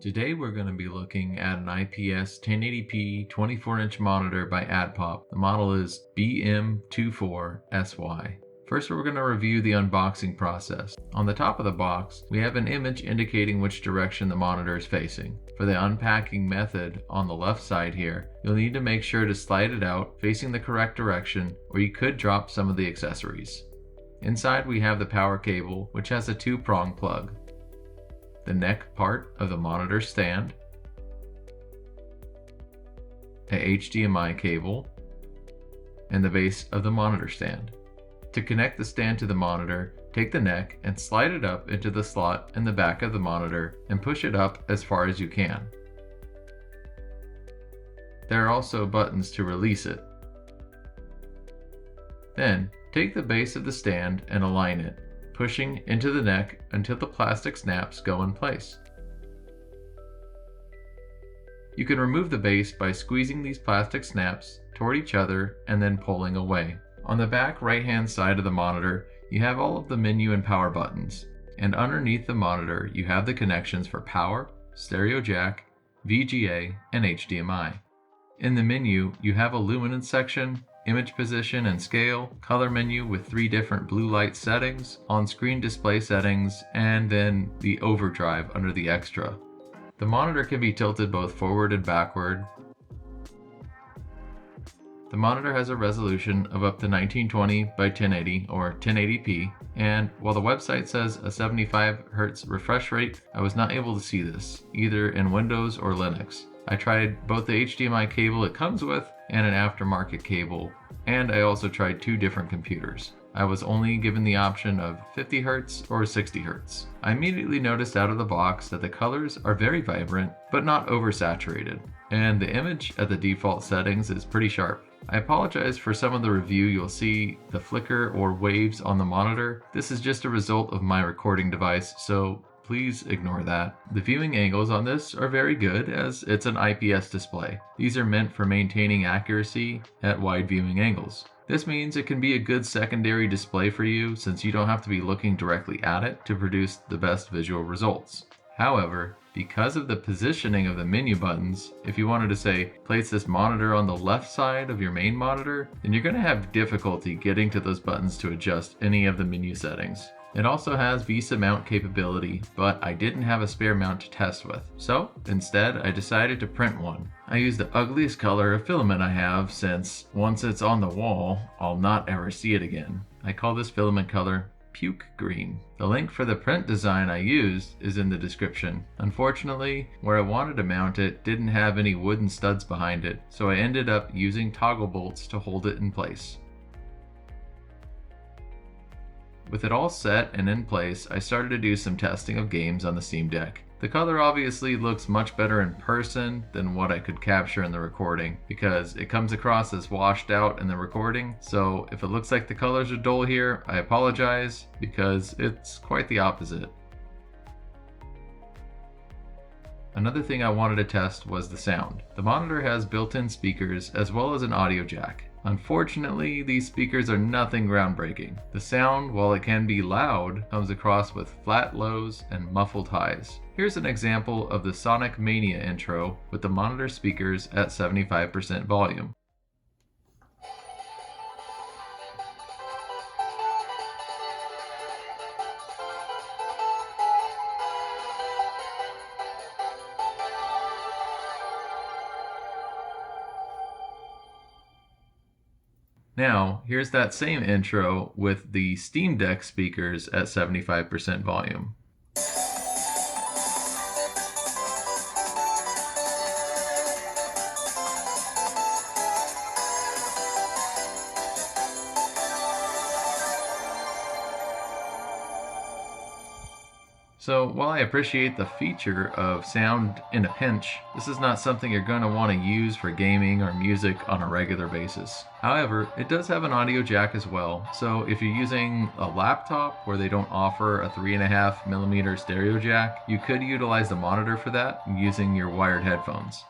Today we're going to be looking at an IPS 1080p 24-inch monitor by ADPOP. The model is BM24SY. First, we're going to review the unboxing process. On the top of the box, we have an image indicating which direction the monitor is facing. For the unpacking method on the left side here, you'll need to make sure to slide it out facing the correct direction, or you could drop some of the accessories. Inside we have the power cable, which has a 2-prong plug, the neck part of the monitor stand, a HDMI cable, and the base of the monitor stand. To connect the stand to the monitor, take the neck and slide it up into the slot in the back of the monitor and push it up as far as you can. There are also buttons to release it. Then, take the base of the stand and align it, pushing into the neck until the plastic snaps go in place. You can remove the base by squeezing these plastic snaps toward each other and then pulling away. On the back right-hand side of the monitor, you have all of the menu and power buttons, and underneath the monitor you have the connections for power, stereo jack, VGA, and HDMI. In the menu, you have a luminance section, image position and scale, color menu with 3 different blue light settings, on-screen display settings, and then the overdrive under the extra. The monitor can be tilted both forward and backward. The monitor has a resolution of up to 1920 by 1080 or 1080p, and while the website says a 75 Hz refresh rate, I was not able to see this, either in Windows or Linux. I tried both the HDMI cable it comes with and an aftermarket cable, and I also tried 2 different computers. I was only given the option of 50 Hz or 60 Hz. I immediately noticed out of the box that the colors are very vibrant, but not oversaturated, and the image at the default settings is pretty sharp. I apologize for some of the review you'll see the flicker or waves on the monitor. This is just a result of my recording device, so please ignore that. The viewing angles on this are very good as it's an IPS display. These are meant for maintaining accuracy at wide viewing angles. This means it can be a good secondary display for you since you don't have to be looking directly at it to produce the best visual results. However, because of the positioning of the menu buttons, if you wanted to say, place this monitor on the left side of your main monitor, then you're going to have difficulty getting to those buttons to adjust any of the menu settings. It also has VESA mount capability, but I didn't have a spare mount to test with. So instead, I decided to print one. I used the ugliest color of filament I have since once it's on the wall, I'll not ever see it again. I call this filament color puke green. The link for the print design I used is in the description. Unfortunately, where I wanted to mount it didn't have any wooden studs behind it, so I ended up using toggle bolts to hold it in place. With it all set and in place, I started to do some testing of games on the Steam Deck. The color obviously looks much better in person than what I could capture in the recording because it comes across as washed out in the recording, so if it looks like the colors are dull here, I apologize because it's quite the opposite. Another thing I wanted to test was the sound. The monitor has built-in speakers as well as an audio jack. Unfortunately, these speakers are nothing groundbreaking. The sound, while it can be loud, comes across with flat lows and muffled highs. Here's an example of the Sonic Mania intro with the monitor speakers at 75% volume. Now, here's that same intro with the Steam Deck speakers at 75% volume. So while I appreciate the feature of sound in a pinch, this is not something you're going to want to use for gaming or music on a regular basis. However, it does have an audio jack as well, so if you're using a laptop where they don't offer a 3.5mm stereo jack, you could utilize the monitor for that using your wired headphones.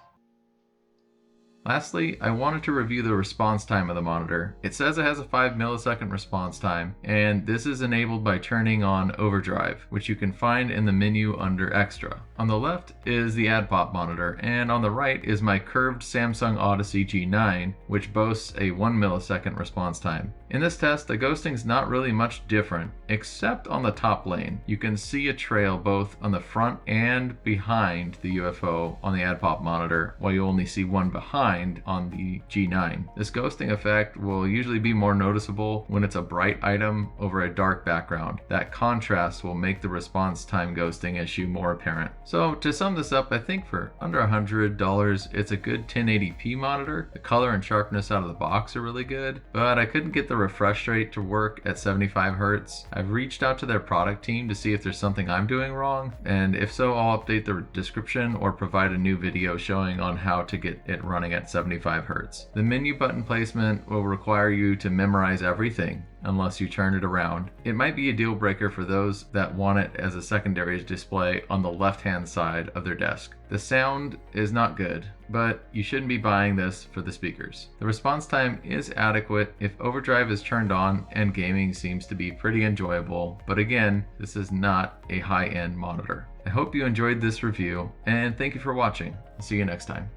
Lastly, I wanted to review the response time of the monitor. It says it has a 5 millisecond response time, and this is enabled by turning on overdrive, which you can find in the menu under Extra. On the left is the ADPOP monitor, and on the right is my curved Samsung Odyssey G9, which boasts a 1 millisecond response time. In this test, the ghosting's not really much different, except on the top lane. You can see a trail both on the front and behind the UFO on the ADPOP monitor, while you only see one behind on the G9. This ghosting effect will usually be more noticeable when it's a bright item over a dark background. That contrast will make the response time ghosting issue more apparent. So to sum this up, I think for under $100, it's a good 1080p monitor. The color and sharpness out of the box are really good, but I couldn't get the refresh rate to work at 75 Hz. I've reached out to their product team to see if there's something I'm doing wrong, and if so, I'll update the description or provide a new video showing on how to get it running at 75 Hz. The menu button placement will require you to memorize everything unless you turn it around. It might be a deal breaker for those that want it as a secondary display on the left-hand side of their desk. The sound is not good, but you shouldn't be buying this for the speakers. The response time is adequate if overdrive is turned on and gaming seems to be pretty enjoyable, but again, this is not a high-end monitor. I hope you enjoyed this review, and thank you for watching. See you next time.